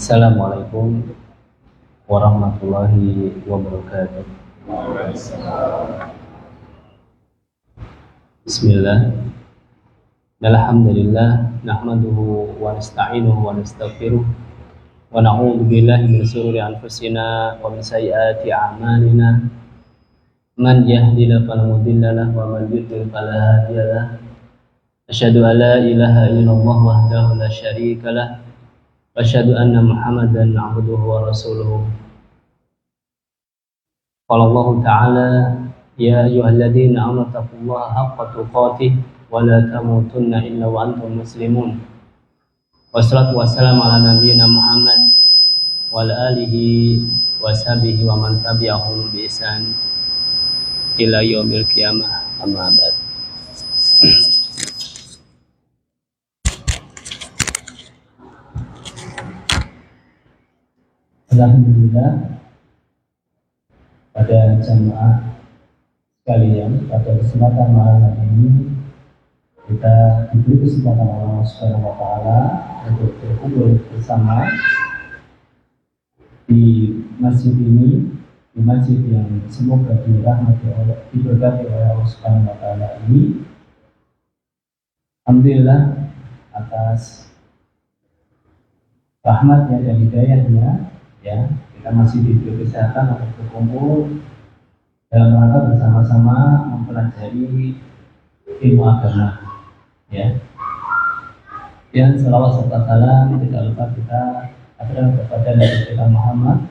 Assalamualaikum warahmatullahi wabarakatuh. Bismillah. Alhamdulillah nahmaduhu wa nasta'inuhu wa nastaghfiruh wa na'udzu billahi min shururi anfusina wa min sayyiati a'malina. Man yahdihillahu fala mudilla lahu wa man yudlil fala hadiya lahu. Asyhadu an la ilaha illallah wahdahu la syarika lahu wa asyhadu anna Muhammadan 'abduhu wa rasuluhu. Qala Allah Ta'ala ya ayyuhalladzina amanu taqullaha haqqa tuqatih wa la tamutunna illa wa antum muslimun. Wassalatu wassalamu ala nabiyyina Muhammad wa ala alihi wa sahbihi wa man tabi'ahum bi ihsan ila yaumil qiyamah, amma ba'd. Alhamdulillah, pada jamaah sekalian, pada kesempatan malam hari ini kita diberi kesempatan Allah Subhanahu wa Ta'ala untuk berkumpul bersama di masjid ini, di masjid yang semoga dirahmati oleh, diberkati oleh Allah Subhanahu wa Ta'ala ini. Alhamdulillah atas rahmatnya dan hidayahnya, ya, kita masih diberi kesehatan untuk berkumpul dalam rangka bersama-sama mempelajari ilmu agama, ya. Dan selawat serta salam tidak lupa kita aturkan kepada Nabi kita Muhammad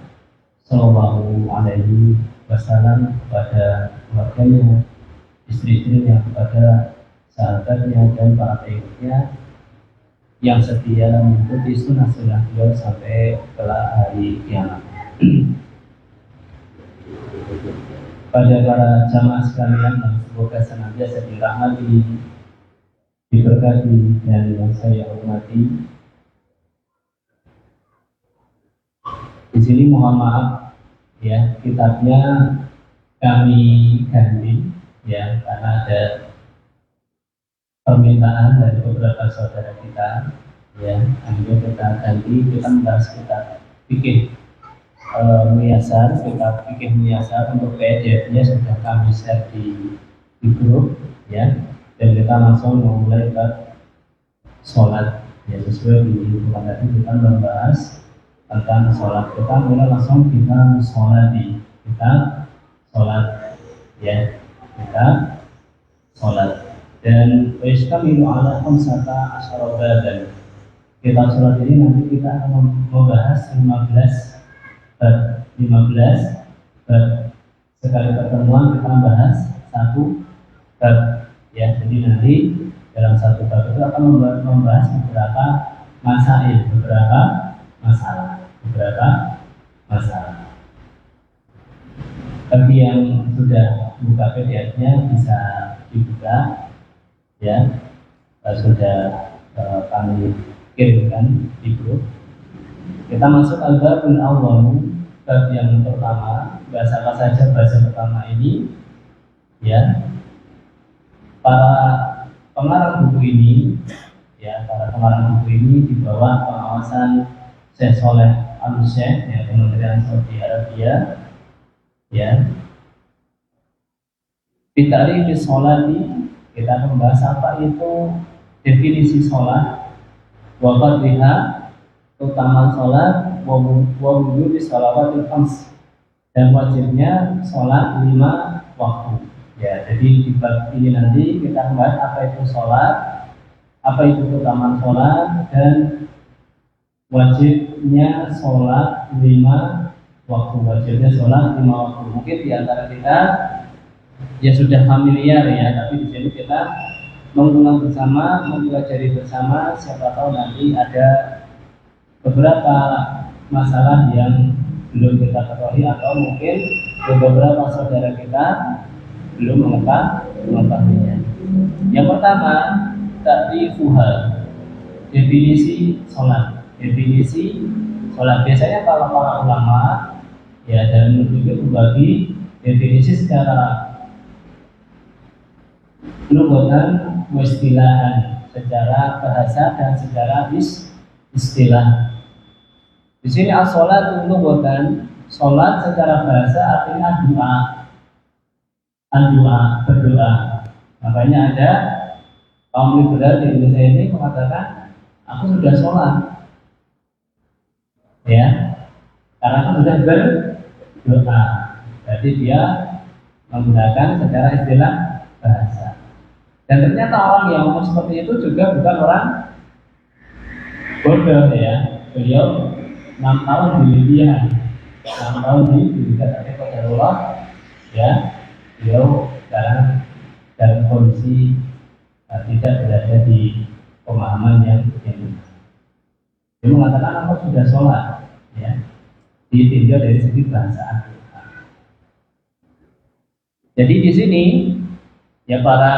Sallallahu Alaihi Wasallam, kepada keluarganya, istri-istrinya, kepada sahabatnya dan para pengikutnya yang setia mengikuti sunnah-sunnah beliau sampai kelak hari kiamat. Pada para jamaah sekalian yang semoga senantiasa dirahmati, diberkati dan yang saya hormati. Di sini mohon maaf, ya, kitabnya kami ganti, ya, karena ada permintaan dari beberapa saudara kita, ya, akhirnya kita ganti. Kita membahas kitab fikih muyasar, kitab fikih muyasar. Untuk PDF-nya sudah kami share di grup, ya, dan kita langsung memulai ke sholat, ya, sesuai di bulan tadi kita membahas tentang sholat. Kita mulai langsung kita sholati, kita sholat, ya, kita sholat. Dan istamilu ala khamsata asyara baban. Kitab sholat ini nanti kita akan membahas 15 bab. Sekali pertemuan kita membahas satu bab, ya. Jadi nanti dalam satu bab itu akan membahas beberapa masalah. Bagi yang sudah buka PDF-nya bisa dibuka, ya, sudah kami kirimkan di grup. Kita masuk al-babul awwal, bab yang pertama. Bahasa apa saja bahasa pertama ini, ya. Para pengarang buku ini, ya, di bawah pengawasan Syekh Shaleh Al-Syekh, ya, Kementerian Saudi Arabia, ya. Bitarikh sholati, kita membahas apa itu definisi sholat, wa qadriha, utama sholat, wa wujubi shalawatil khams, dan wajibnya sholat 5 waktu. Ya, jadi di bab ini nanti kita membahas apa itu sholat, apa itu utama sholat, dan wajibnya sholat 5 waktu. Wajibnya sholat 5 waktu. Mungkin di antara kita ya sudah familiar, ya, tapi di sini kita mengulang bersama, mempelajari bersama. Siapa tahu nanti ada beberapa masalah yang belum kita ketahui, atau mungkin beberapa saudara kita belum mengetahuinya. Yang pertama, ta'rifuha, definisi sholat. Biasanya kalau para ulama, ya, dalam juga membagi definisi secara lughatan wa istilahan, secara bahasa dan secara istilah. Di sini as-sholat lughatan, sholat secara bahasa artinya doa, doa, berdoa. Makanya ada kaum liberal di Indonesia ini mengatakan, aku sudah sholat, ya, karena aku sudah berdoa. Jadi dia menggunakan secara istilah bahasa. Dan ternyata orang yang ngomong seperti itu juga bukan orang bodoh, ya. Beliau 6 tahun di Libya, 6 tahun di Libya, tapi qadarullah, ya, beliau sekarang dalam kondisi tidak berada di pemahaman yang benar. Dia mengatakan aku sudah sholat, ya, ditinjau dari segi bahasa. Jadi di sini ya para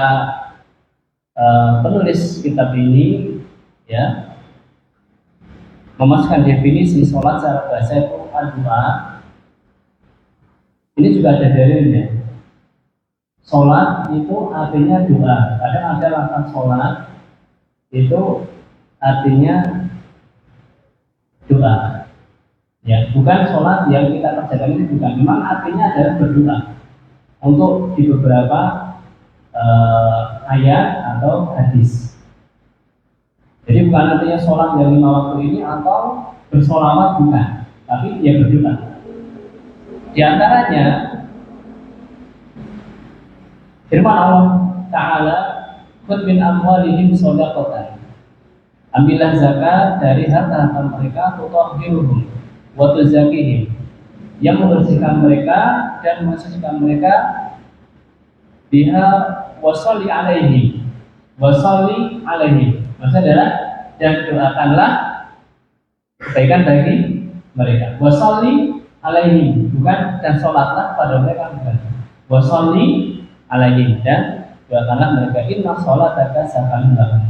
penulis kitab ini, ya, memasukkan definisi sholat secara bahasa itu doa. Ini juga ada dalilnya. Sholat itu artinya doa. Kadang ada lafaz sholat itu artinya doa. Ya, bukan sholat yang kita kerjakan ini, bukan. Memang artinya adalah berdoa. Untuk di beberapa ayat atau hadis. Jadi bukan artinya sholat yang 5 waktu ini atau bersolawat, bukan, tapi dia berdoa. Di antaranya firman Allah Ta'ala, khudh min amwalihim shadaqatan, ambillah zakat dari harta mereka, tutahhiruhum wa tuzakkihim, yang membersihkan mereka dan mensucikan mereka, biha washolli alaihi, washolli alaihi, maksudnya adalah dan doakanlah kebaikan bagi mereka. Washolli alaihi, bukan dan sholatlah pada mereka, bukan. Washolli alaihi, dan doakanlah mereka. Inna sholataka sakanun lahum,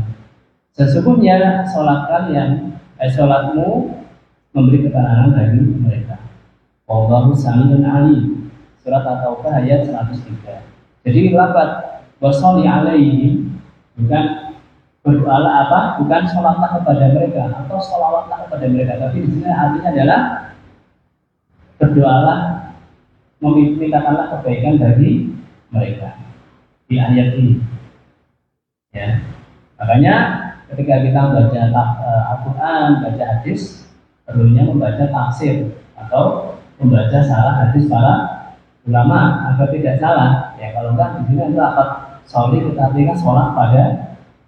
sesungguhnya sholat kalian, sholatmu memberi ketenangan bagi mereka. Wallahu sami'un alim, surat At-Taubah ayat 103. Jadi lafaz washolli alaihi bukan berdoalah apa, bukan sholatlah kepada mereka atau sholawatlah kepada mereka, tapi di sini artinya adalah berdoalah, memintakanlah kebaikan bagi mereka di ayat ini, ya. Makanya ketika kita membaca Al-Quran, baca hadis, perlunya membaca tafsir atau membaca salah hadis para ulama agar tidak salah, ya. Kalau enggak, di sini ada lafaz sholli kita artikan sholat pada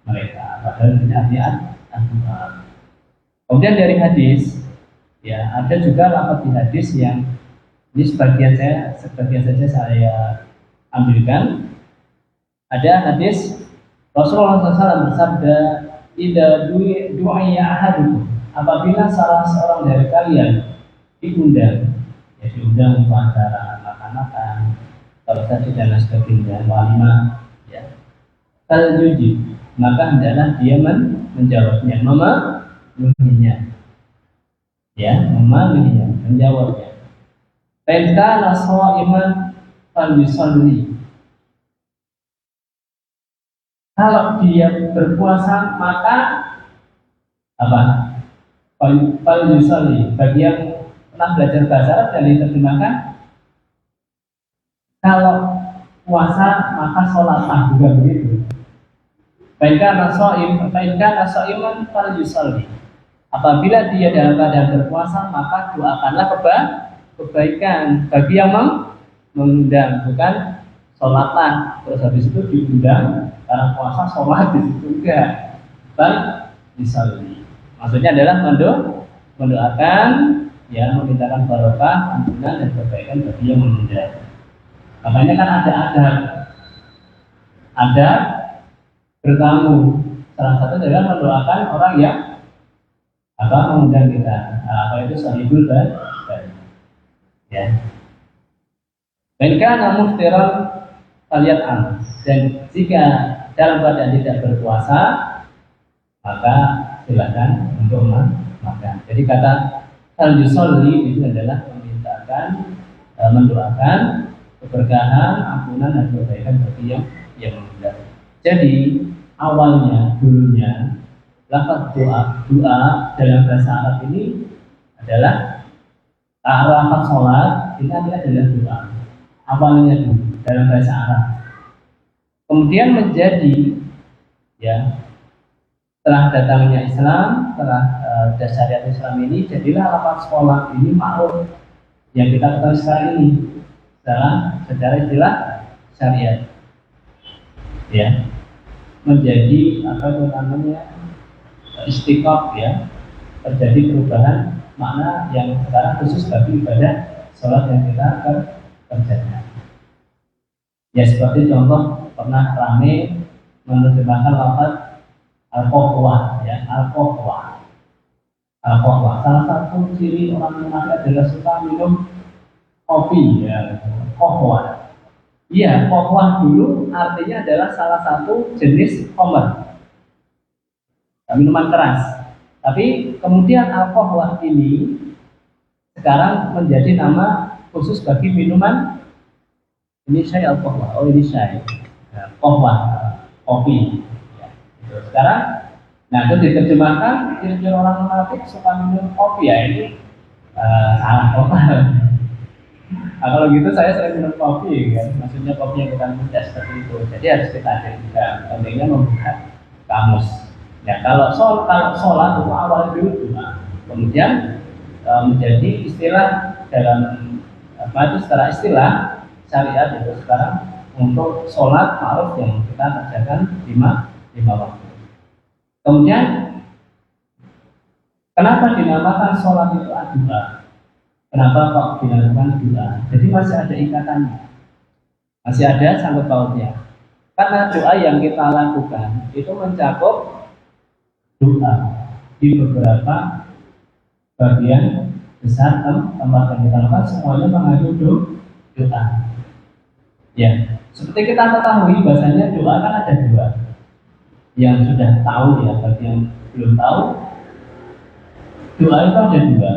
mereka, padahal ini artinya doa. Kemudian dari hadis, ya, ada juga lafaz di hadis yang ini sebagian saja saya ambilkan. Ada hadis Rasulullah SAW bersabda, "Idza du'iya ahadukum," apabila salah seorang dari kalian diundang, ya, diundang untuk acara makan-makan, kalau tadi dan sebagainya, walimah, ya, al-jujib, maka hendaklah dia menjawabnya, memenuhinya, ya, memenuhinya, menjawabnya. Fa'inka sha'iman falyusalli, kalau dia berpuasa maka apa? Falyusalli. Bagi yang pernah belajar bahasa Arab dan diterjemahkan, kalau puasa maka sholatlah, bukan begitu. Fa'inka sha'iman falyusalli, apabila dia dalam keadaan berpuasa maka doakanlah kebaikan bagi yang mengundang, bukan sholatlah terus habis itu diundang karena puasa sholat di situ, enggak. Falyusalli maksudnya adalah mendoakan, ya, memintakan barokah, ampunan dan kebaikan bagi yang mengundang. Makanya kan ada bertamu, salah satu adalah mendoakan orang yang mengundang kita. Apa itu sahibul baik, ya. Mereka muftiran faliyat'am, dan jika dalam keadaan tidak berpuasa maka silakan untuk makan. Jadi kata al-yusolli itu adalah memintakan, mendoakan keberkahan, ampunan dan kebaikan bagi yang mengundang. Jadi dulunya lafaz doa dalam bahasa Arab ini adalah lafaz sholat ini adalah doa. Awalnya dulu dalam bahasa Arab. Kemudian menjadi ya setelah datangnya Islam, setelah syariat Islam ini, jadilah lafaz sholat ini ma'ruf yang kita ketahui sekarang ini secara istilah syariat. Ya, menjadi apa itu namanya istiqab ya, terjadi perubahan makna yang sekarang khusus bagi ibadah sholat yang kita akan kerjakan. Ya seperti contoh pernah rame menerjemahkan lafaz al-qahwah ya, al-qahwah. Al-qahwah salah satu ciri orang Melayu adalah suka minum kopi ya, qahwah. Iya, qahwah dulu artinya adalah salah satu jenis khamr, minuman keras. Tapi kemudian al-qahwah ini sekarang menjadi nama khusus bagi minuman. Ini syai al-qahwah, oh ini syai qahwah, kopi ya, gitu. Sekarang nah itu diterjemahkan ciri-ciri orang munafik suka minum kopi ya, ini salah total. Nah, kalau gitu saya sering minum kopi kan, maksudnya kopi yang bukan mudah seperti itu. Jadi harus kita juga pentingnya membuka kamus. Ya kalau sholat itu awal dulu doa, kemudian menjadi istilah dalam apa itu secara istilah syariat itu sekarang untuk sholat ma'ruf yang kita kerjakan lima waktu. Kemudian kenapa dinamakan sholat itu doa? Kenapa kok dinamakan doa? Jadi masih ada ikatannya, masih ada sangkut pautnya. Karena doa yang kita lakukan itu mencakup doa di beberapa bagian besar tempat yang kita lakukan semuanya mengandung doa. Ya, seperti kita ketahui bahasanya doa kan ada dua. Yang sudah tahu ya, bagi yang belum tahu, doa itu ada dua.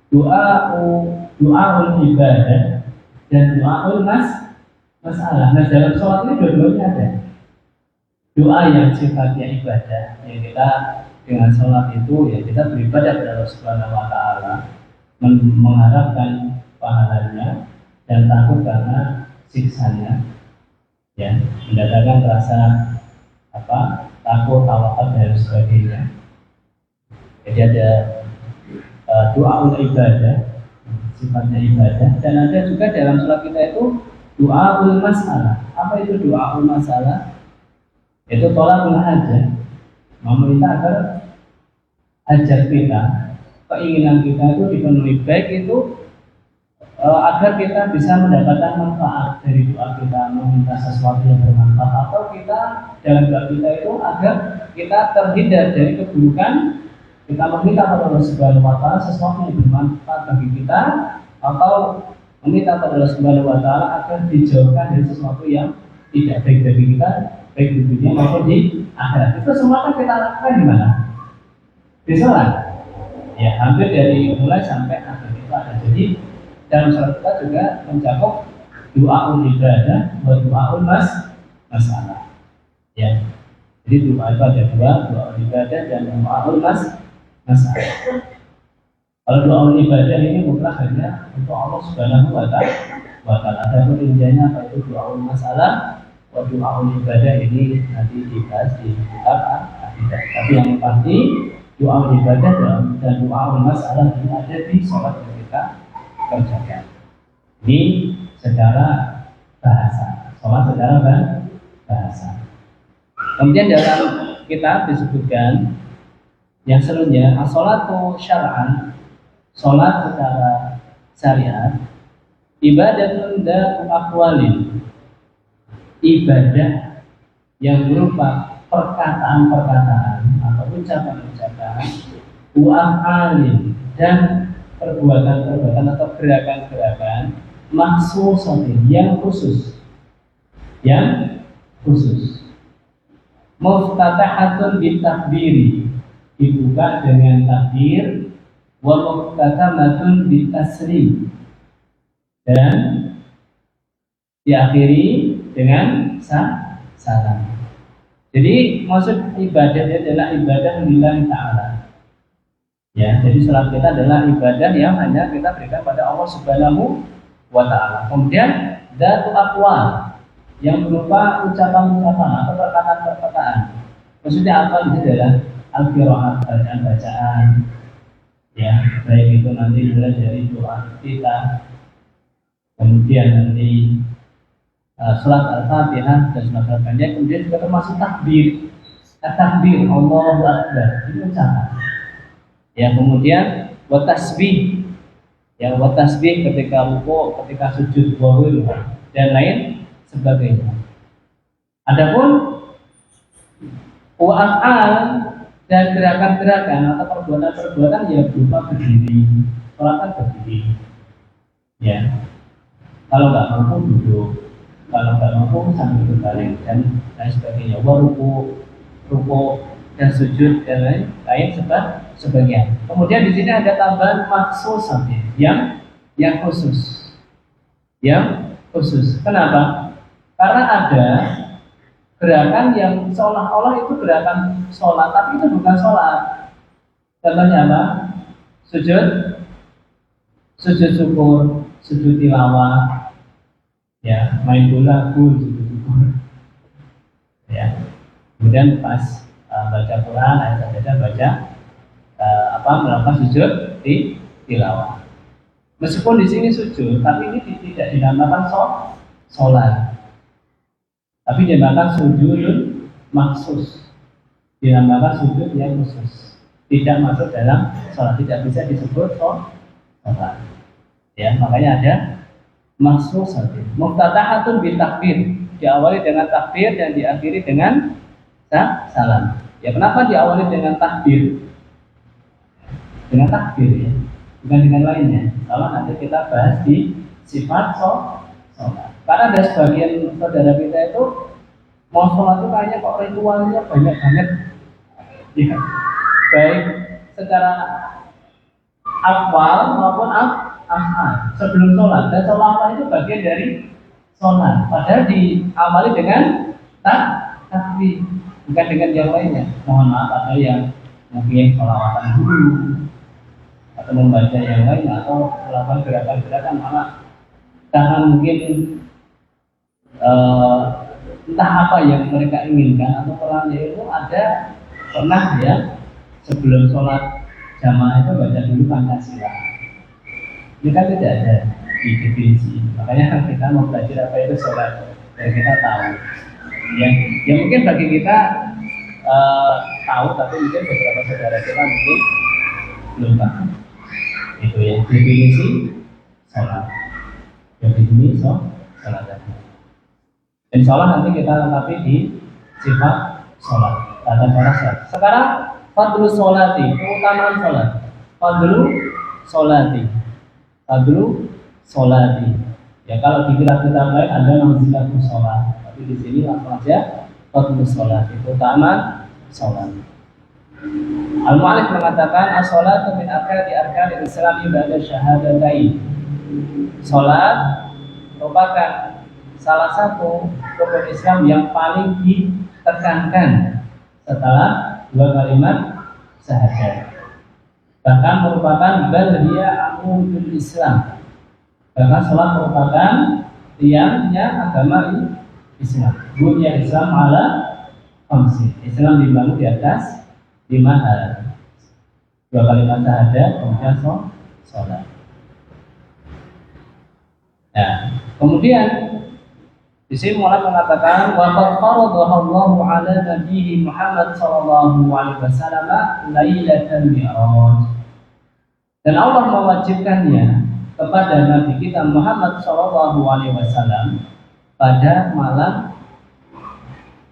Doaul ibadah dan doaul masalah. Nah dalam sholat ini dua-duanya ada. Doa yang sifatnya ibadah yang kita dengan sholat itu ya kita beribadah kepada Allah Subhanahu Wa Taala, mengharapkan pahalanya dan takut karena siksanya, ya mendatangkan rasa takut, tawakal dan sebagainya. Jadi ada doa ibadah sifatnya ibadah, dan ada juga dalam sholat kita itu doaul masalah. Apa itu doaul masalah? Itu tolakul hajat, meminta agar hajat kita, keinginan kita itu dipenuhi, baik itu agar kita bisa mendapatkan manfaat dari doa kita, meminta sesuatu yang bermanfaat, atau kita dalam doa kita itu agar kita terhindar dari keburukan, kita meminta kepada Allah Subhanahu Wa Taala sesuatu yang bermanfaat bagi kita, atau meminta kepada Allah Subhanahu Wa Taala agar dijauhkan dari sesuatu yang tidak baik bagi kita, baik di dunia maupun di akhirat. Itu semua kan kita lakukan di mana? Di sholat. Ya, hampir dari mulai sampai akhir itu ada. Jadi dalam sholat kita juga mencakup doaul ibadah dan doaul masalah. Ya. Jadi doa itu ada dua, doaul ibadah dan doaul masalah. Kalau doaul ibadah ini mutlak hanya untuk Allah Subhanahu Wa Taala. Ada perinciannya apa itu doaul masalah, doaul ibadah ini nanti dibahas di kitab akidah. Tapi yang pasti doaul ibadah dan doaul masalah ini ada di sholat yang kita kerjakan. Ini secara bahasa, sholat secara bahasa. Kemudian dalam kitab disebutkan yang selanjutnya as-sholatu syar'an, sholat secara syariat, ibadatun dan aqwalin, ibadah yang berupa perkataan-perkataan atau ucapan-ucapan, wa'alin dan perbuatan-perbuatan atau gerakan-gerakan maksusatin yang khusus, muftatahatun bitakbiri, dibuka dengan takbir, wa muftatamatun bitaslim, dan diakhiri dengan salam. Jadi maksud ibadah adalah ibadah lillahi ta'ala. Ya, jadi salat kita adalah ibadah yang hanya kita berikan pada Allah Subhanahu wa taala. Kemudian dzatu aqwal yang berupa ucapan-ucapan atau perkataan-perkataan. Maksudnya apa? Itu adalah al-qiraat, bacaan-bacaan. Ya, baik itu nanti mulai dari doa kita, kemudian nanti surat al-fatihah dan sebagainya, kemudian juga termasuk takbir. Takbir Allahu Akbar itu ucapan. Ya, kemudian wa tasbih. Ya, wa tasbih ketika ruku, ketika sujud, dan lain sebagainya. Adapun wa af'al dan gerakan-gerakan atau perbuatan-perbuatan yang berupa berdiri, sholat berdiri. Ya, kalau nggak mampu duduk, kalau nggak mampu sambil berbalik dan lain sebagainya. Wa ruku dan sujud dan lain sebagainya. Kemudian di sini ada tambahan maksus yang khusus. Yang khusus. Kenapa? Karena ada gerakan yang seolah-olah itu gerakan sholat, tapi itu bukan sholat. Contohnya apa? Sujud syukur, sujud tilawah, ya, main bola, sujud syukur, ya. Kemudian pas baca Quran, ayat saja baca melakukan sujud di tilawah. Meskipun di sini sujud, tapi ini tidak dinamakan sholat, tapi dinamakan sujud maksus, dinamakan sujud yang khusus, tidak masuk dalam sholat, tidak bisa disebut sholat. Ya, makanya ada maksus. Muftatahatun bitakbir, diawali dengan takbir dan diakhiri dengan salam. Ya, kenapa diawali dengan takbir? Dengan takbir, ya, bukan dengan lainnya. Kalau nanti kita bahas di sifat sholat. Karena ada sebagian saudara kita itu mau sholat itu kayaknya kok ritualnya banyak banget. Ya, baik secara akwal maupun af'al sebelum sholat. Dan sholat itu bagian dari sholat. Padahal diawali dengan takbir, bukan dengan yang lainnya. Mohon maaf, ada yang mungkin sholawatan dulu atau membaca yang lain atau melakukan gerakan-gerakan malah karena mungkin entah apa yang mereka inginkan atau pelannya itu ada pernah ya sebelum sholat jamaah itu baca dulu Pancasila. Ini kan tidak ada di definisi, makanya kita mau belajar apa itu sholat dan kita tahu. Ya mungkin bagi kita tahu, tapi mungkin beberapa saudara kita mungkin belum paham. Itu ya definisi sholat. Definisi sholat tadi. Dan sholat nanti kita lengkapi di sifat sholat, tata cara sholat. Sekarang fadlu sholati, keutamaan sholat. Fadlu sholati. Ya, kalau di kitab-kitab lain ada manzilatu sholat, tapi di sini langsung aja fadlu sholati, keutamaan sholat. Al-Mu'allif mengatakan as-sholatu min akadi arkanil Islam ba'da syahadatain. Sholat merupakan salah satu rukun Islam yang paling ditekankan setelah dua kalimat syahadat. Bahkan merupakan bal hiya amudul Islam. Bahkan sholat merupakan tiangnya agama Islam. Bunya Islam ala khamsi. Islam dibangun di atas 5 hal. Dua kalimat syahadat, kemudian sholat. Nah, kemudian di sini mulai mengatakan wa qad faradaha Allahu 'ala nabiyhi Muhammad sallallahu alaihi wasallam lailatal mi'raj. Dan Allah mewajibkannya kepada nabi kita Muhammad sallallahu alaihi wasallam pada malam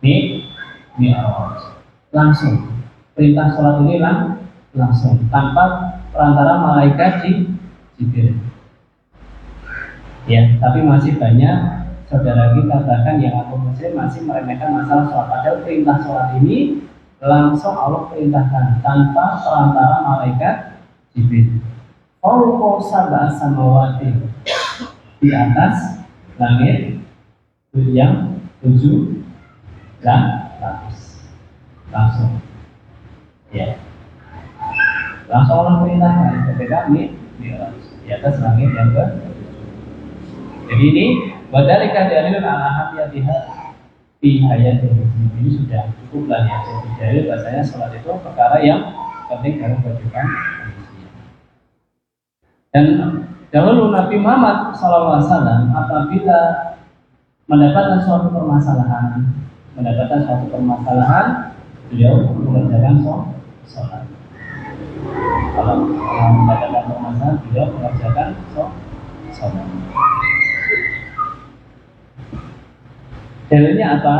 Mi'raj. Langsung perintah salat ini langsung tanpa perantara malaikat Jibril. Ya, tapi masih banyak saudara kita bahkan yang aku muslim masih meremehkan masalah sholat. Padahal perintah sholat ini langsung Allah perintahkan tanpa perantara malaikat Jibril. Fawqa sab'a samawati, di atas langit yang 7 lapis langsung. Ya. Langsung Allah perintahkan ketika di atas langit yang ke. Jadi ini badalika dalilun ala ahamiyatiha fi hayatil muslim. Ini sudah cukup lah ya. Jadi dalil bahasanya sholat itu perkara yang penting dalam kehidupan manusia. Dan dahulu Nabi Muhammad SAW apabila mendapatkan suatu permasalahan, beliau mengerjakan sholat. Kalau mendapatkan permasalahan, beliau mengerjakan sholat. Dalilnya apa?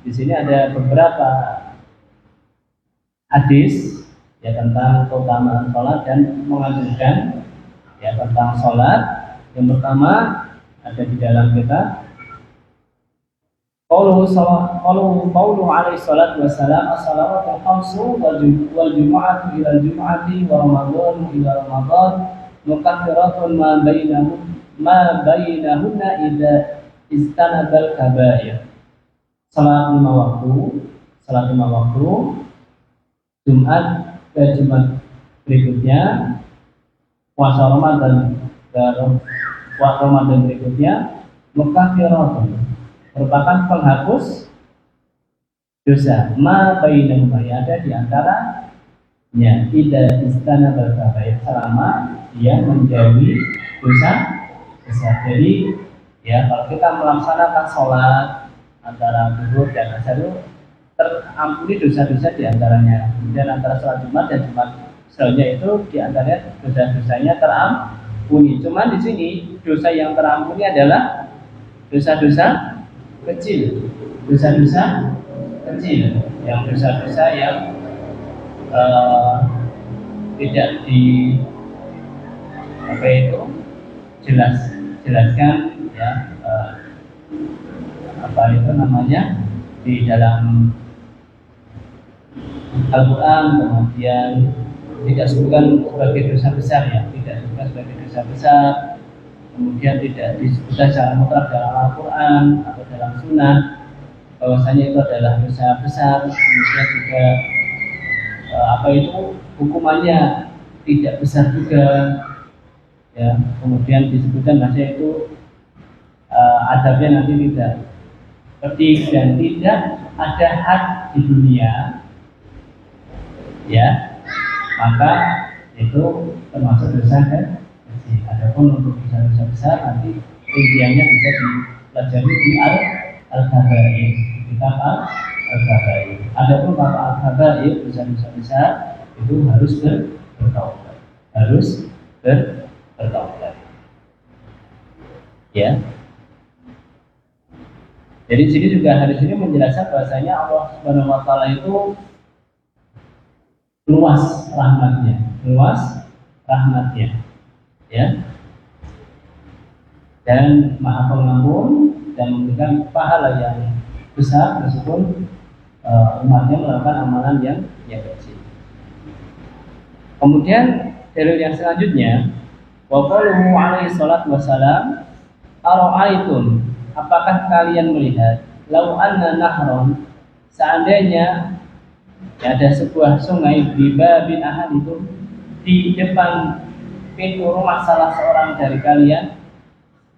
Di sini ada beberapa hadis ya tentang keutamaan sholat dan mengajarkan ya tentang sholat. Yang pertama ada di dalam kita qauluhu alaihi salatu wassalam as-salawatul khamsu wal jumu'atu ila jumu'ati wa ramadhanu ila ramadhan mukaffiratun ma bainahunna idza istanabal kabair. Salat lima waktu Jumat ke Jumat berikutnya, puasa Ramadan berikutnya, mukaffiratun merupakan penghapus dosa ma bainahuma yang ada di antaranya idza istanabal kabair selama dia menjauhi dosa besar. Jadi ya kalau kita melaksanakan sholat antara zuhur dan asar itu terampuni dosa-dosa di antaranya. Kemudian antara sholat Jumat dan Jumat selanjutnya itu di antaranya dosa-dosanya terampuni. Cuma di sini dosa yang terampuni adalah dosa-dosa kecil, yang dosa-dosa yang tidak di jelaskan ya di dalam Al-Quran, kemudian tidak disebutkan sebagai dosa besar ya, kemudian tidak disebutkan secara mutlak dalam Al-Quran atau dalam Sunnah bahwasanya itu adalah dosa besar. Kemudian juga hukumannya tidak besar juga ya. Kemudian disebutkan bahasa itu adabnya nanti tidak pedih dan tidak ada had di dunia ya, maka itu termasuk dosa kecil. Adapun untuk dosa-dosa besar nanti rinciannya bisa dipelajari di Al-Kabair, kitab Al-Kabair. Adapun kalau Al-Kabair dosa-dosa besar itu harus bertaubat. Ya. Jadi di sini juga hadis ini menjelaskan bahasanya Allah Subhanahu wa taala itu luas rahmatnya. Ya. Dan Maha Pengampun dan memberikan pahala yang besar meskipun umatnya melakukan amalan yang kecil. Kemudian dalil yang selanjutnya wa qauluhu alaihi salatu wassalam ara'aitum, apakah kalian melihat lau anna nahron, seandainya ada sebuah sungai di babin ahadikum, di depan pintu rumah salah seorang dari kalian,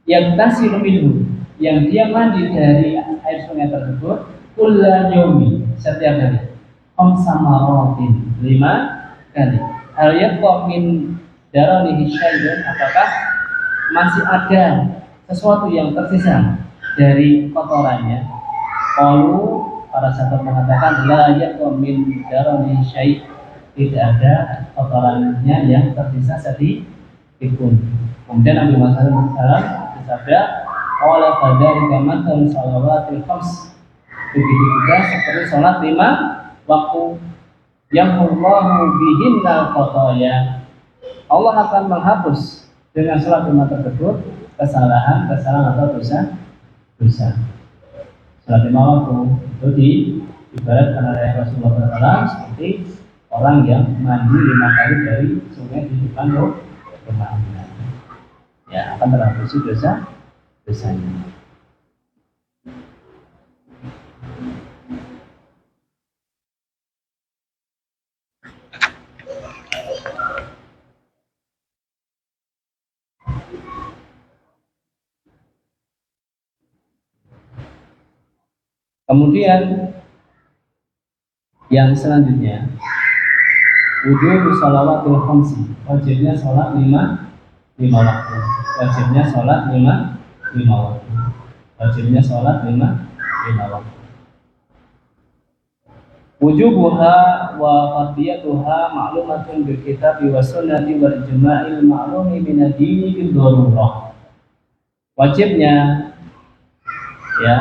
yang tasil minhu, yang dia mandi dari air sungai tersebut, kulla yaumi, setiap hari, samaratin, 5 kali. Hal yaqwa min daranihi syai'un, apakah masih ada sesuatu yang tersisa dari kotorannya? Qalu, para sahabat mengatakan la yaqwa min daranihi syai', tidak ada kotorannya yang tersisa sedikitpun. Kemudian Nabi Muhammad SAW bersabda, "Qala fadzalika mathalu shalawatil khams." Begitu juga seperti sholat 5 waktu, yang Allahu bihinna khotoya, Allah akan menghapus dengan sholat 5 tersebut kesalahan atau dosa. Sholat 5 waktu itu diibaratkan oleh Rasulullah SAW seperti orang yang mandi 5 kali dari sungai di depan rumahnya, ya akan terhapus dosanya. Kemudian yang selanjutnya, wujud sholawatul khamsi, wajibnya sholat lima waktu. Wajibnya sholat lima waktu. Wajibnya sholat lima waktu. Wujubuha wa fardiyatuha ma'lumatun bil kitabi was sunnati wal ijma'il ma'lumi min ad-dini bil darurah. Wajibnya ya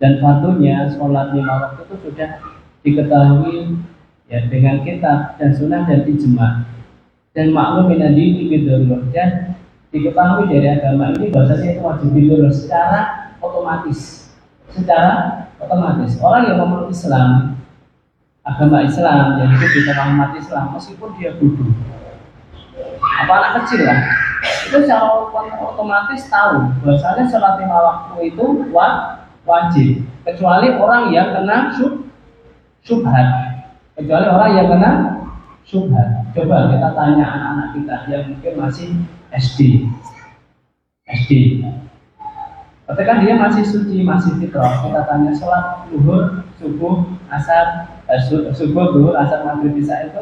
dan fardunya sholat lima waktu itu sudah diketahui ya dengan kitab dan sunnah dan ijma, dan maklum min ad-dini bil darurah, dan diketahui dari agama ini bahwasanya itu wajib bil secara otomatis. Orang yang memeluk Islam, agama Islam yang hidup di tengah umat Islam, meskipun dia bodoh, apa anak kecil lah, itu secara otomatis tahu bahwasanya sholat lima waktu itu wajib, kecuali orang yang kena syubhat. Coba kita tanya anak-anak kita yang mungkin masih SD. Ketika dia masih suci, masih fitrah, kita tanya sholat zuhur, subuh, asar, subuh, zuhur, asar, maghrib, isya itu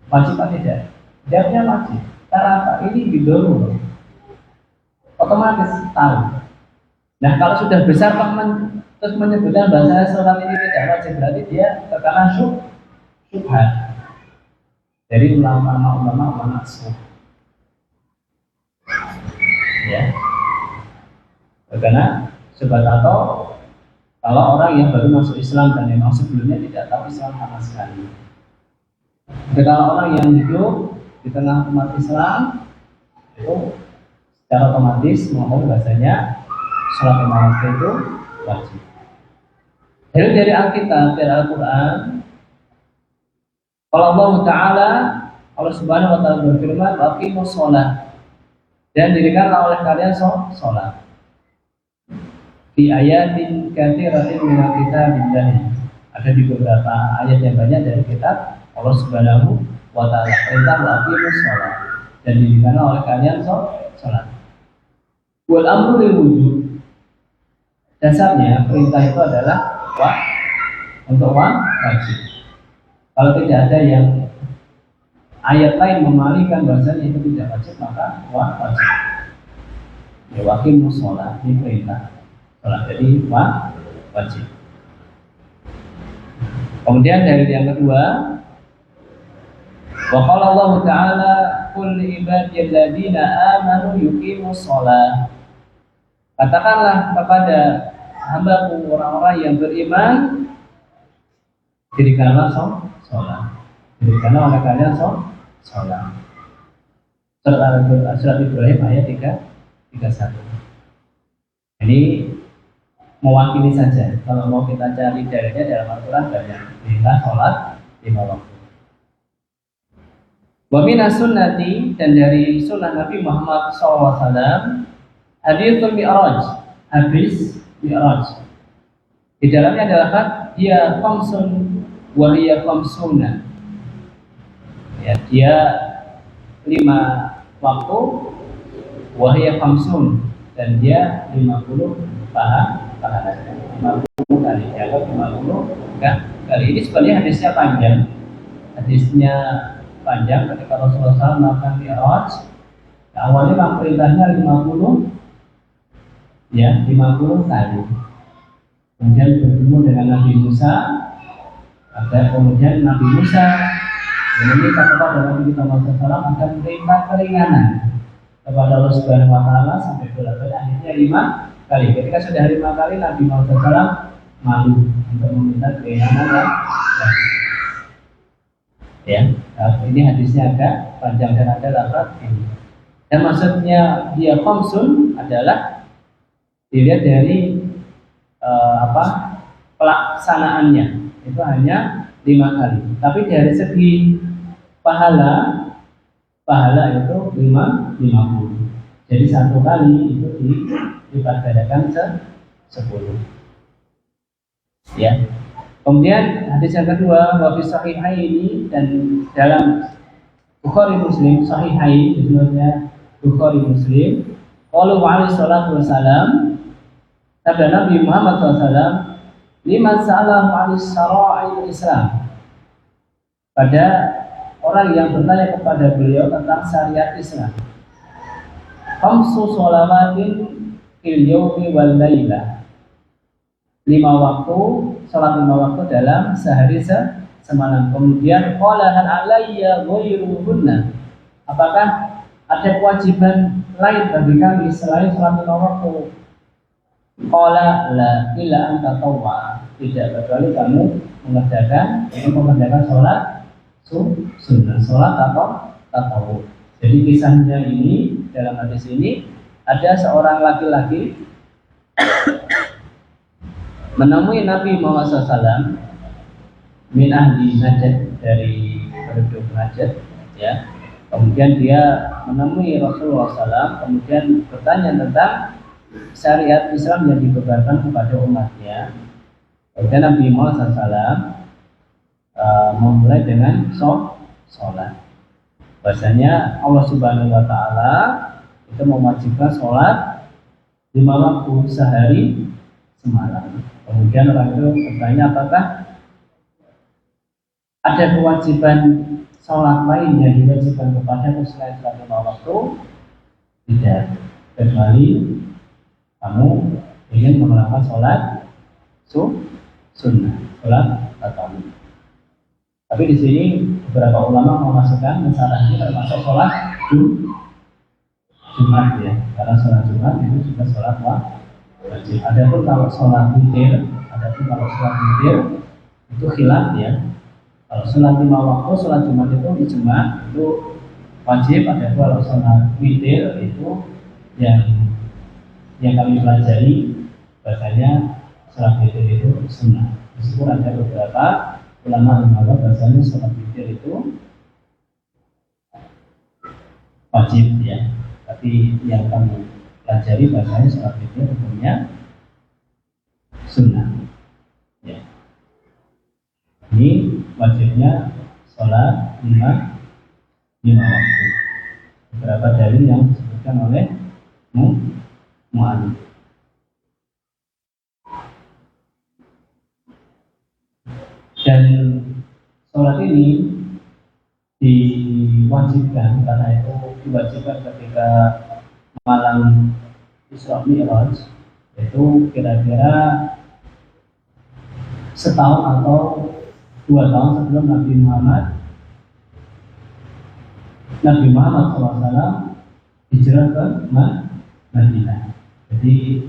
wajib atau tidak? Jawabnya wajib. Karena apa? Ini bid'ah. Otomatis tahu. Nah, kalau sudah besar terus menyebutkan bahasa sholat ini tidak wajib, berarti dia terkena syubhat dari ulama sunnah. Ya. Karena sebab atau kalau orang yang baru masuk Islam dan memang sebelumnya tidak tahu Islam sama sekali. Kalau orang yang hidup di tengah umat Islam itu secara otomatis mengetahui bahasanya sholat lima waktu itu wajib. Dari Alkitab, dari Al-Quran, kalau Allah Ta'ala, Allah Subhanahu Wa Ta'ala berfirman, waqimus sholat, dan dirikanlah oleh kalian sholat. Di ayatin katsiratin minal kitabillah, ada di beberapa ayat yang banyak dari kitab Allah Subhanahu wa taala perintah waqimus shalah, dan didirikanlah oleh kalian salat. Wal amru lil wujub, dasarnya perintah itu adalah untuk wajib. Kalau tidak ada yang ayat lain memalingkan bahasanya itu tidak wajib, maka wajib. Ya, waqimus shalah ini perintah. Sholat jadi wajib. Kemudian dari yang kedua, wa qala Allah Ta'ala qul li ibadiyal ladzina amanu yuqimus shalah. Katakanlah kepada hamba-Ku orang-orang yang beriman, dirikanlah sholat. Dirikanlah oleh kalian sholat. Surat Ibrahim ayat 31. Ini mewakili saja. Kalau mau kita cari dalilnya dalam Al-Quran banyak. Perintah sholat lima waktu. Wa minas sunnati, dan dari sunnah Nabi Muhammad SAW, hadithul mi'raj, hadis mi'raj. Di dalamnya adalah dia khamsun wa hiya khamsuna. Ya, dia 5 waktu, wa hiya khamsun, dan dia 50 pahalanya. 50 kali, ya, 50 kali. Ini sebenarnya hadisnya panjang. Hadisnya panjang ketika Rasulullah SAW melakukan mi'raj. Awalnya memang perintahnya 50 kali. Kemudian bertemu dengan Nabi Musa. Kemudian Nabi Musa meminta kepada Nabi kita Muhammad SAW akan perintah keringanan kepada Allah Subhanahu Wa Taala sampai bolak-balik, akhirnya 5 kali. Ketika sudah 5 kali, Nabi Muhammad SAW malu untuk meminta keringanan. Ya, ini hadisnya agak panjang dan ada lafaz ini. Dan maksudnya dia khamsun adalah dilihat dari pelaksanaannya itu hanya 5 kali. Tapi dari segi pahala itu 50. Jadi 1 kali itu dipadankan 10. Ya. Kemudian hadis yang kedua, wa fi sahihaini, dan dalam Bukhari Muslim, sahihain sebenarnya Bukhari Muslim, qalu alaihi salatu wassalam, sabda Nabi Muhammad SAW, liman sa'alahu 'anis syara'il Islam, pada orang yang bertanya kepada beliau tentang syariat Islam. Khamsu sholawatin fil yaumi wal lailah, 5 waktu, salat 5 waktu dalam sehari semalam. Kemudian qala hal alayya ghairuhunna, apakah ada kewajiban lain bagi kami selain salat 5 waktu? Qala la illa an tatawwa, tidak, kecuali kamu mengerjakan salat sunnah, salat atau tatawwu. Jadi kisahnya ini, dalam hadis ini ada seorang laki-laki menemui Nabi Muhammad SAW min ahli Najd, dari penduduk Najd, ya. Kemudian dia menemui Rasulullah SAW, kemudian bertanya tentang syariat Islam yang dibebankan kepada umatnya. Kemudian Nabi Muhammad SAW memulai dengan sholat. Bahasanya Allah Subhanahu Wa Taala itu mewajibkan sholat 5 waktu sehari semalam. Kemudian orang itu bertanya, apakah ada kewajiban sholat lain yang diwajibkan kepada selain sholat 5 waktu? Tidak, kecuali kamu ingin melakukan sholat sunnah, sholat tatawwu. Tapi di sini beberapa ulama memasukkan masalahnya termasuk sholat Jumat, ya, karena sholat Jumat itu juga sholat wajib. Adapun kalau sholat witir, itu khilaf, ya. Kalau sholat 5 waktu, sholat Jumat itu ijma, itu wajib. Adapun kalau sholat witir itu yang kami pelajari, bahasanya sholat witir itu sunnah. Meskipun ada beberapa ulama menganggap bahasanya sholat witir itu wajib, ya. Tapi yang kami pelajari bahasanya sholat witir hukumnya sunnah, ya. Ini wajibnya sholat 5 waktu. Beberapa dalil yang disebutkan oleh mu'allif. Dan sholat ini diwajibkan, karena itu diwajibkan ketika malam Isra Mi'raj, itu kira-kira setahun atau 2 tahun sebelum Nabi Muhammad SAW hijrah ke Madinah. Jadi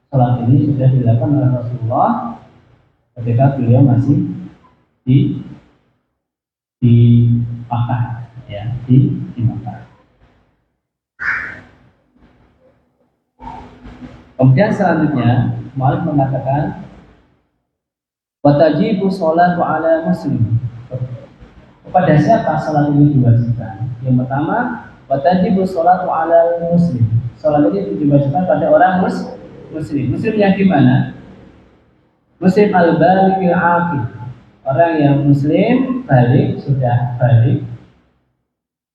sholat ini sudah dilakukan oleh Rasulullah ketika beliau masih di Makkah, ya, di Makkah. Kemudian selanjutnya Malik mengatakan watajibu sholatu ala muslim. Kepada siapa salat ini diwajibkan? Yang pertama, watajibu sholatu ala muslim. Salat ini diwajibkan pada orang muslim. Muslim yang gimana? Muslim al-baligh al-aqil. Orang yang muslim balik, sudah balik,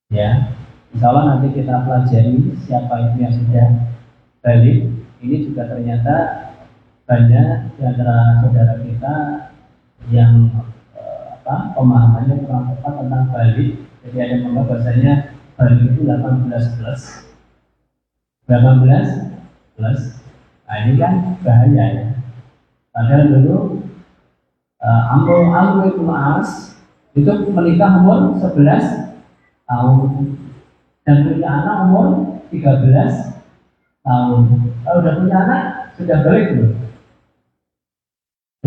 ya. Insyaallah nanti kita pelajari siapa itu yang sudah balik. Ini juga ternyata banyak di antara saudara kita yang pemahamannya kurang tepat tentang balik. Jadi ada yang menganggap bahasanya balik itu 18 plus. Nah, ini kan bahaya, ya. Padahal dulu Amr bin As itu menikah umur 11 tahun dan punya anak umur 13 tahun. Kalau udah punya anak, sudah balik belum?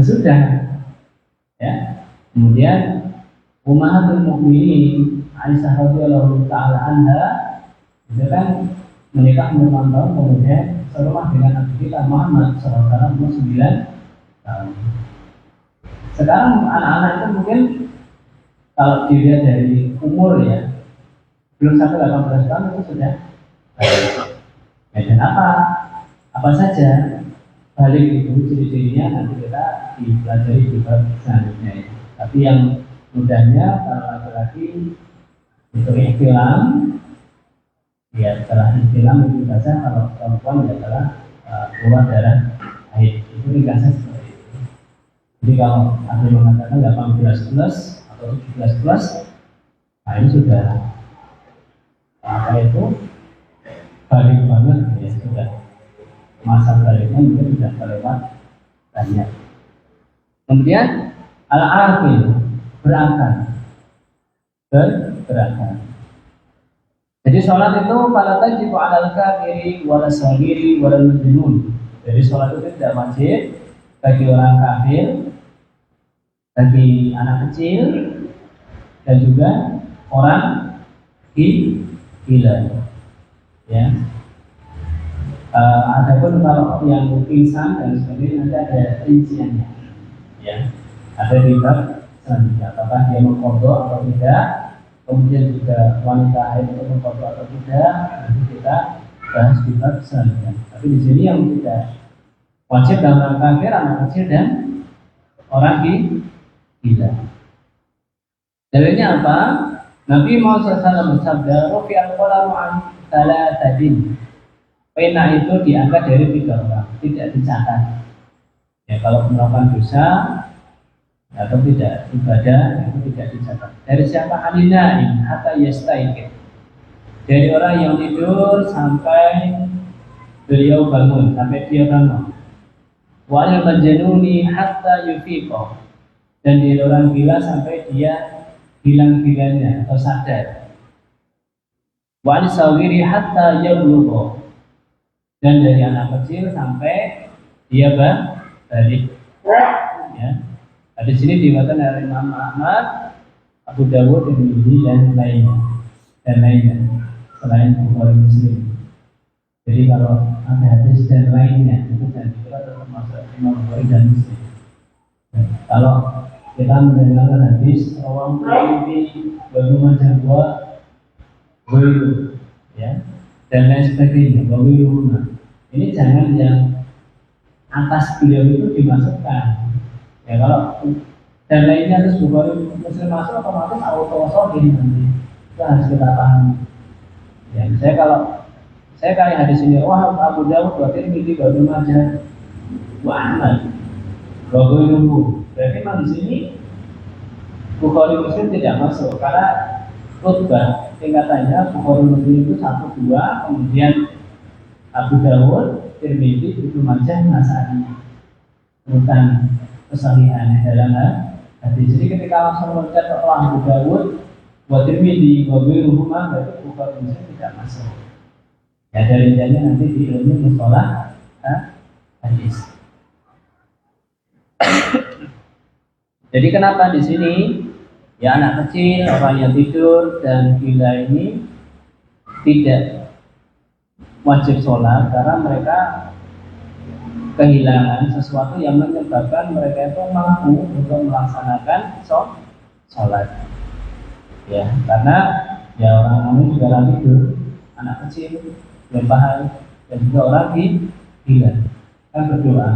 Sudah, ya. Kemudian Ummahatul Mukminin Aisyah radhiyallahu taala anha itu kan menikah umur 6 tahun, kemudian serumah dengan Nabi kita Muhammad SAW umur 9 tahun. Sekarang anak-anak itu mungkin kalau dilihat dari umur, ya, belum sampai 18 tahun itu sudah balik. Ya, dan apa saja balik itu ciri-cirinya nanti kita dipelajari juga selanjutnya, ya. Tapi yang mudahnya kalau laki-laki itu ihtilam, ya, setelah ihtilam itu saja. Kalau perempuan adalah keluar darah haid, itu ringkasnya seperti itu. Jadi kalau ada yang mengatakan 18 plus atau 17 plus, nah ini sudah apa itu balik banget ya, sudah masa baliknya juga sudah terlewat banyak. Kemudian al-aqil, berakal, berakal. Jadi sholat itu pada tajibu alal kafiri wala sabiri wala majnun. Jadi sholat itu tidak wajib bagi orang kafir, bagi anak kecil, dan juga orang gila. Ya. Adapun kalau yang pingsan dan sebagainya nanti ada rinciannya. Ya. Ada di bab selanjutnya. Apakah dia mengkodok atau tidak? Kemudian juga wanita haid itu mengkodok atau tidak? Nanti kita bahas di bab selanjutnya. Tapi di sini yang tidak wajib dalam orang kafir, anak kecil dan orang gila. Dalilnya apa? Nabi Muhammad SAW bersabda, "Rufi al-qalamu an thalathatin." Pena itu diangkat dari 3 orang, tidak dicatat. Ya, kalau melakukan dosa atau tidak ibadah itu tidak dicatat. Dari siapa? Alinain hatta yastaiqin. Dari orang yang tidur sampai beliau bangun, sampai dia bangun. Wa al-majnuni hatta yufiqo. Dan dari orang gila sampai dia hilang gilanya atau sadar. Wa al-sawiri hatta yablugho. Dan dari anak kecil sampai dia balik. Ya. Di sini diriwayatkan dari Imam Ahmad, Abu Dawud, Tirmidzi dan lainnya selain Bukhari Muslim. Jadi kalau ada hadis dan lainnya itu dan kita tetap masuk Imam Bukhari dan Muslim. Ya. Kalau kita mendengarkan hadis orang mimpi bagaimana gua begitu, ya, dan lain sebagainya, begitu. Ini jangan yang atas beliau itu dimasukkan. Ya kalau dan lainnya terus Bukhari Muslim masuk otomatis auto ini nanti itu harus kita pahami. Ya, saya kali hadis ini, wah Abu Dawud, Tirmidzi, Ibnu Majah, wa Ahmad, Ghairuhu. Berarti memang di sini Bukhari Muslim tidak masuk karena rutbah tingkatannya Bukhari Muslim itu 1, 2, kemudian Abu Dawud, Tirmidzi, Ibnu Majah, Nasa'i. Urutan kesalihan dalam hadis. Jadi ketika langsung loncat ke Abu Dawud, buat Tirmidzi, Ghairuhu, berarti Bukhari Muslim tidak masuk. Ya dari rinciannya nanti di ilmu mustalah hadis. Jadi kenapa di sini ya anak kecil, orang yang tidur dan gila ini tidak wajib sholat karena mereka kehilangan sesuatu yang menyebabkan mereka itu mampu untuk melaksanakan sholat. Ya, karena ya orang juga orang tidur, anak kecil, belum paham, dan juga orang gila kan berdoa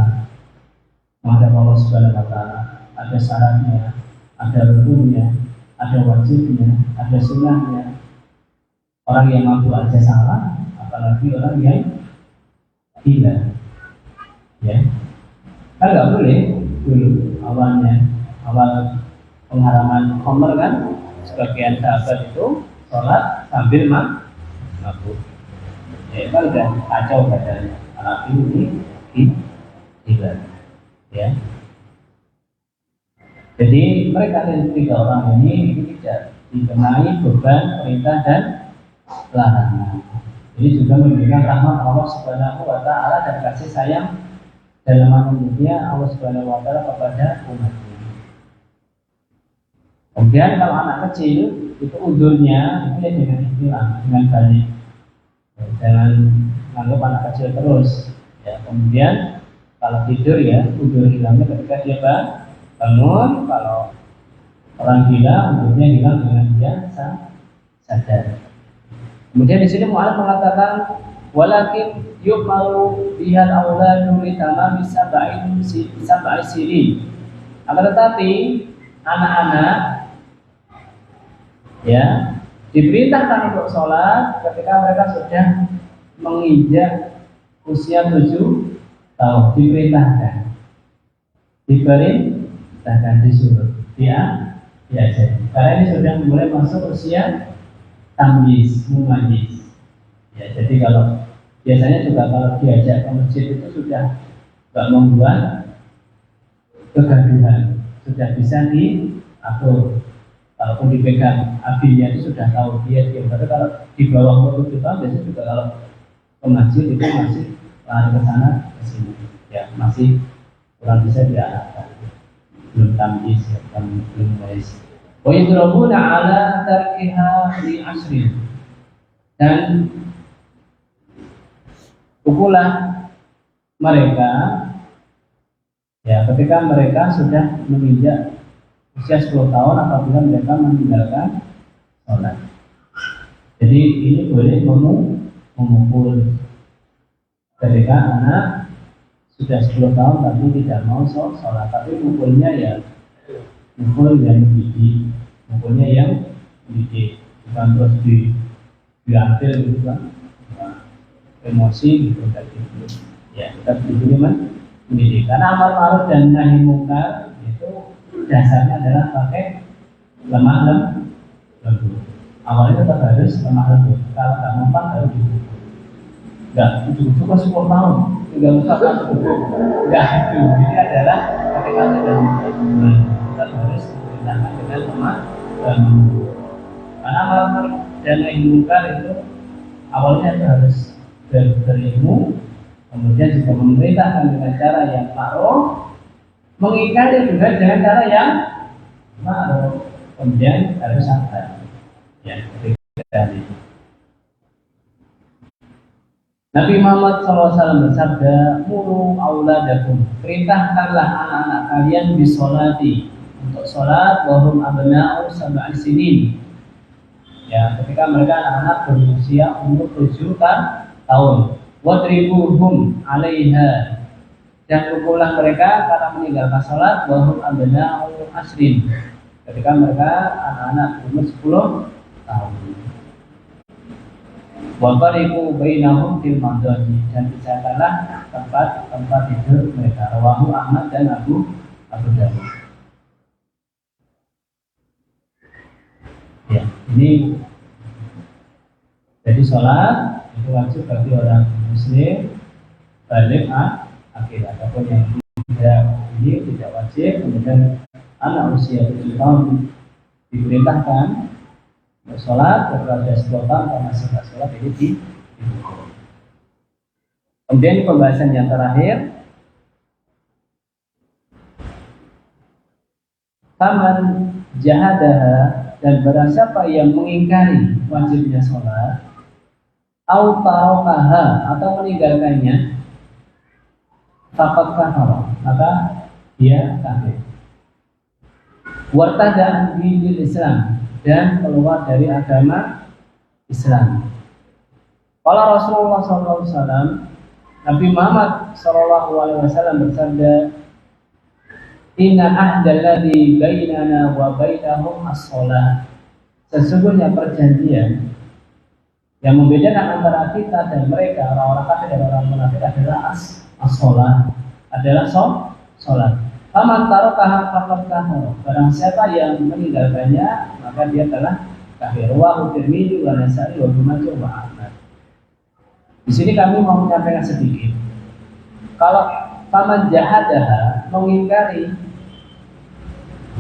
menghadap Allah Subhanahu wa Ta'ala. Ada syaratnya, ada rukunnya, ada wajibnya, ada sunnahnya. Orang yang mampu aja salah, apalagi orang yang gila, ya kan nggak boleh dulu awal pengharaman Umar kan sebagian sahabat itu sholat sambil mabuk, ya kan udah kacau badannya, tapi ini gila, ya. Jadi mereka yang 3 orang ini tidak dikenai beban perintah dan larangan. Ini juga memberikan rahmat Allah Subhanahu wa Ta'ala dan kasih sayang dalam anugerahnya Allah Subhanahu wa Ta'ala kepada umatnya. Kemudian kalau anak kecil itu udurnya itu ya dengan istilah, dengan balik. Jangan menganggap anak kecil terus. Ya, kemudian kalau tidur ya udur hilangnya ketika dia bangun. Kalau orang gila udurnya hilang dengan dia sadar. Kemudian di sini Mu'alif mengatakan walakin yuqmalu bihal auladu li tamami sab'i sinin. Akan tetapi anak-anak ya diperintahkan untuk sholat ketika mereka sudah menginjak usia 7 tahun, diperintahkan, bahkan disuruh diajari. Karena ini sudah mulai masuk usia tamyiz, mumayyiz. Ya, jadi kalau biasanya juga kalau diajak ke masjid itu sudah nggak membuat kegaduhan, sudah bisa diatur. Kalaupun dipegang abinya itu sudah tahu dia. Tapi kalau di bawah umur 7 tahun biasanya juga kalau ke masjid itu masih lari ke sana ke sini, ya masih kurang bisa diarahkan, belum tamyiz, ya, belum wais. Wa yadrabuna ala tarkiha li asrin, dan pukulah mereka ya ketika mereka sudah menginjak usia 10 tahun apabila mereka meninggalkan sholat. Jadi ini boleh memukul ketika anak sudah 10 tahun tapi tidak mau sholat, tapi mukulnya ya mukul yang mendidik, mukulnya yang mendidik, bukan terus diambil gitu kan, emosi gitu tadi. Ya kita dulu mendidik. Karena amar ma'ruf dan nahi mungkar itu dasarnya adalah pakai lemah lembut. Awalnya tetap harus lemah lembut. Kalau nggak mempan harus dipukul. Nggak, itu kan 10 tahun. Tidak usah kan dipukul. Nggak itu. Ini adalah ketika sudah mempan, kita harus diperintahkan dengan lemah lembut. Karena amar ma'ruf dan nahi mungkar itu awalnya itu harus berilmu, kemudian juga memerintahkan dengan cara yang ma'ruf, mengingkari juga dengan cara yang ma'ruf, kemudian harus sabar. Ya, ketika itu. Nabi Muhammad SAW bersabda, "Muru auladakum, perintahkanlah anak-anak kalian bisolati, untuk sholat, wahum abna'u sab'an sinin." Ya, ketika mereka anak-anak berusia umur 7 tahun. Wadribuhum 'alaiha, dan pukullah mereka karena meninggalkan sholat, wahum abna'u asrin, ketika mereka anak-anak umur 10 tahun. Wa fariqu bainahum fil madhaji, dan pisahkanlah tempat tidur mereka. Rawahu Ahmad dan Abu Dawud. Ya, ini jadi sholat itu wajib bagi orang muslim balik akhir. Ataupun yang tidak wajib, kemudian anak usia 7 tahun diperintahkan sholat, ketika 10 tahun karena sudah sholat ini dipukul. Kemudian pembahasan yang terakhir, faman jahadaha, dan barang siapa yang mengingkari wajibnya sholat, au tarokaha, atau meninggalkannya, faqad kafara, maka dia kafir. Wartada dinil Islam, dan keluar dari agama Islam. Qala Rasulullah SAW, Nabi Muhammad SAW bersabda, "Inna ahdalladzi bainana wa bainahum as-shalah." Sesungguhnya perjanjian yang membedakan antara kita dan mereka, orang-orang kafir dan orang munafik, adalah as-shalah, adalah sholat. Faman tarakaha faqad kafara, barang siapa yang meninggalkannya maka dia telah kafir. Wa Tirmidzi wa Nasa'i wa Ibnu Majah wa Ahmad. Di sini kami mau menyampaikan sedikit. Kalau faman jahadaha, mengingkari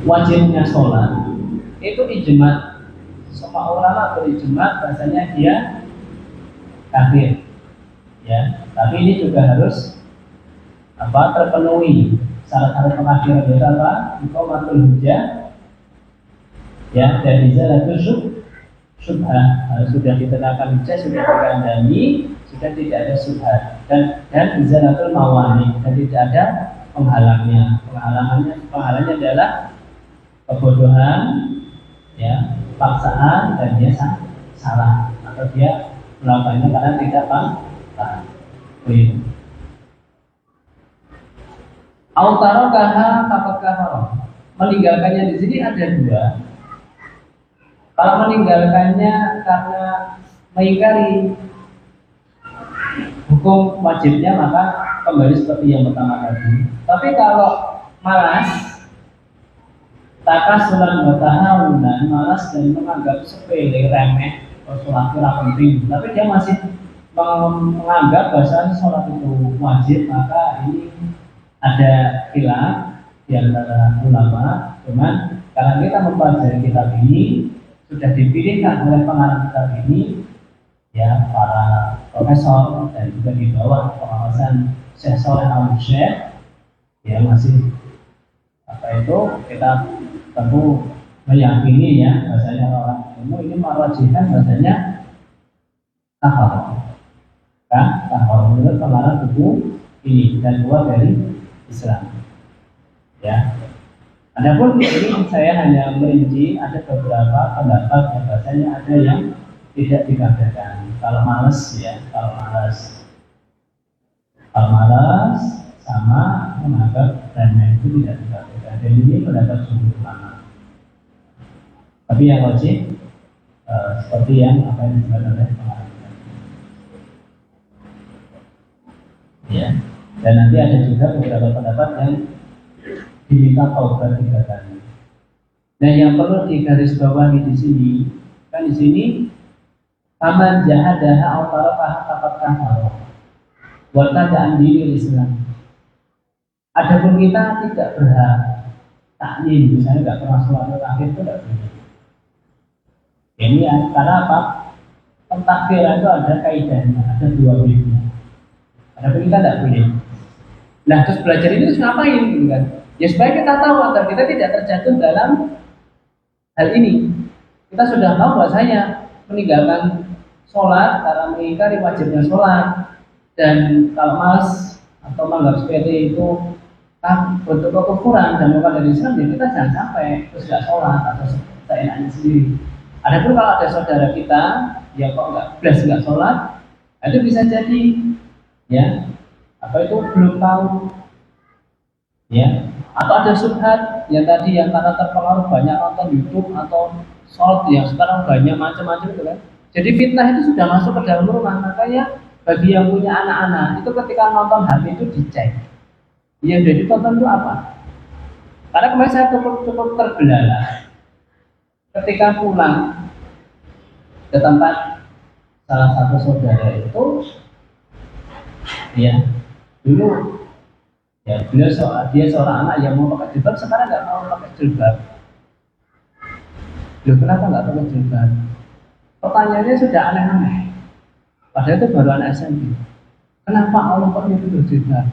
wajibnya sholat, itu ijma. Semua ulama berijma bahasanya dia kafir. Ya, tapi ini juga harus terpenuhi syarat-syarat pengafiran itu apa? Iqamatul hujjah, ya, dan izalatul syubhah, sudah ditenangkan hujjah, sudah dikandani, sudah tidak ada syubhat, dan izalatul mawani, dan tidak ada penghalangnya. Penghalangnya adalah kebodohan, ya, paksaan, dan dia salah, atau dia melakukannya karena tidak paham. Autarokaha faqad kafara, meninggalkannya di sini ada dua. Kalau meninggalkannya karena mengingkari hukum wajibnya, maka kembali seperti yang pertama tadi. Tapi kalau malas, takasulan wa tahawunan, malas dan menganggap sepele, remeh, sholat itu penting, tapi dia masih menganggap bahwa sholat itu wajib, maka ini ada khilaf di antara ulama. Cuman karena kita mempelajari kitab ini, sudah dipilihkan oleh pengarang kitab ini, ya para profesor dan juga di bawah pengawasan Syekh Shaleh Al-Syekh, ya masih kita tentu meyakini ya bahasanya orang ilmu ini merajihkan bahasanya kafar, kan kafar menurut pengarang buku ini dan keluar dari Islam. Ya, adapun ini saya hanya merinci ada beberapa pendapat yang bahasanya ada yang tidak dikatakan. Kalau malas sama menganggap remeh itu tidak dikatakan. Dan ini pendapat sumber ulama. Tapi yang wajib seperti yang apa yang disebutkan oleh pengarang. Ya. Dan nanti ada juga beberapa pendapat yang diminta taubat 3 kali. Dan yang perlu digarisbawahi di sini, kan di sini faman jahadaha aw tarafaha faqad kafara wa tada'an dinil Islam. Adapun kita tidak berhak taklim, misalnya nggak pernah sholat takhir itu tidak boleh. Ini karena apa? Pentakbiran itu ada kaidahnya, ada 2 wujudnya. Adapun kita tidak boleh. Nah, terus belajar ini terus ngapain gitu kan? Ya supaya kita tahu agar kita tidak terjatuh dalam hal ini. Kita sudah tahu bahwasanya meninggalkan sholat karena mengingkari wajibnya sholat, dan kalau malas atau menganggap sepele itu bentuk kekufuran dan bukan dari Islam, ya kita jangan sampai terus nggak sholat atau seenaknya sendiri. Adapun kalau ada saudara kita yang kok nggak sholat, itu bisa jadi ya apa itu belum tahu ya, atau ada subhat yang tadi yang karena terpengaruh banyak nonton YouTube atau sholat yang sekarang banyak macam-macam itu kan. Jadi fitnah itu sudah masuk ke dalam rumah. Makanya bagi yang punya anak-anak itu ketika nonton HP itu dicek. Yang jadi tonton itu apa? Karena kemarin saya cukup terbelalak ketika pulang ke tempat salah satu saudara itu, ya dulu ya dia seorang anak yang mau pakai jilbab, sekarang nggak mau pakai jilbab. Loh, kenapa nggak pakai jilbab? Pertanyaannya sudah aneh-aneh. Padahal itu baru anak SMP. Kenapa Allah kok nyuruh berjilbab?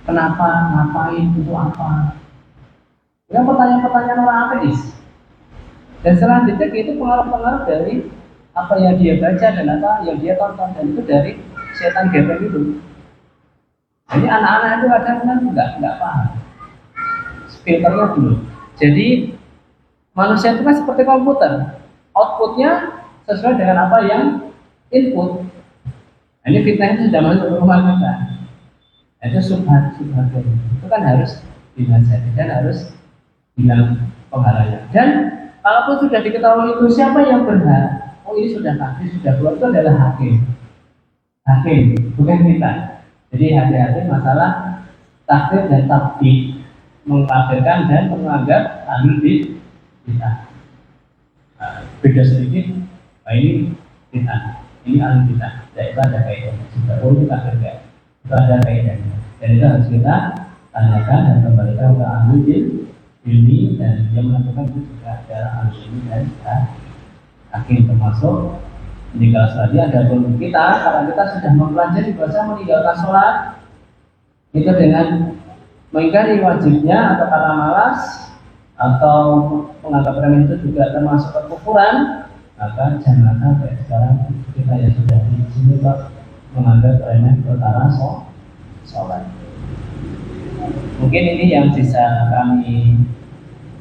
Kenapa? Ngapain? Itu apa? Ya pertanyaan-pertanyaan orang ateis. Dan selanjutnya itu pengaruh-pengaruh dari apa yang dia baca dan apa yang dia tonton, dan itu dari setan gepeng itu. Jadi anak-anak itu kadang-kadang nggak paham. Filternya dulu. Jadi manusia itu kan seperti komputer, outputnya sesuai dengan apa yang input. Nah, ini fitnah itu sudah masuk ke rumah kita. Itu subhat itu kan harus dinasihati dan harus bilang penghalangnya. Dan kalaupun sudah diketahui itu siapa yang berhak, oh ini sudah takdir, sudah keluar, itu adalah hakim, bukan kita. Jadi hati-hati masalah takdir dan takdir, mengkafirkan dan menganggap ahlul bid'ah. Beda sedikit, ini bid'ah, ini ahlul bid'ah. Itu ada kaidahnya juga. Oh itu kafir kan? Itu ada kaidahnya. Dan itu harus kita tanyakan dan kembalikan ke ahlul ilmi, dan dia menentukan itu juga adalah ahlul ilmi dan hakim, termasuk meninggal sholat. Ada pun kita, karena kita sudah mempelajari bahasa meninggalkan sholat itu dengan mengingkari wajibnya atau karena malas atau menganggap remeh itu juga termasuk kekufuran, maka jangan sampai sekarang kita yang sudah di sini kok menganggap remeh perkara sholat. Mungkin ini yang bisa kami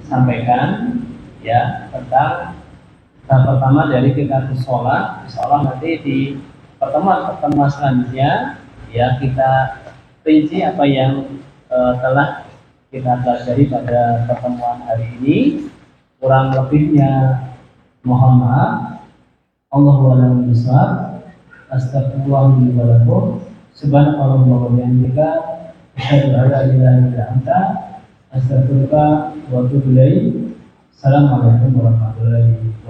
sampaikan ya tentang pertama dari kitab sholat. Insyaallah nanti di pertemuan selanjutnya ya kita rinci apa yang telah kita pelajari pada pertemuan hari ini. Kurang lebihnya mohon maaf. Allahu a'lam bishawab. Astagfirullahaladzim wa lakum. Subhanallah wa bihamdika. Asyhadu an la ilaha illa anta Astagfirullah wa atubu ilaik. Assalamualaikum warahmatullahi wabarakatuh.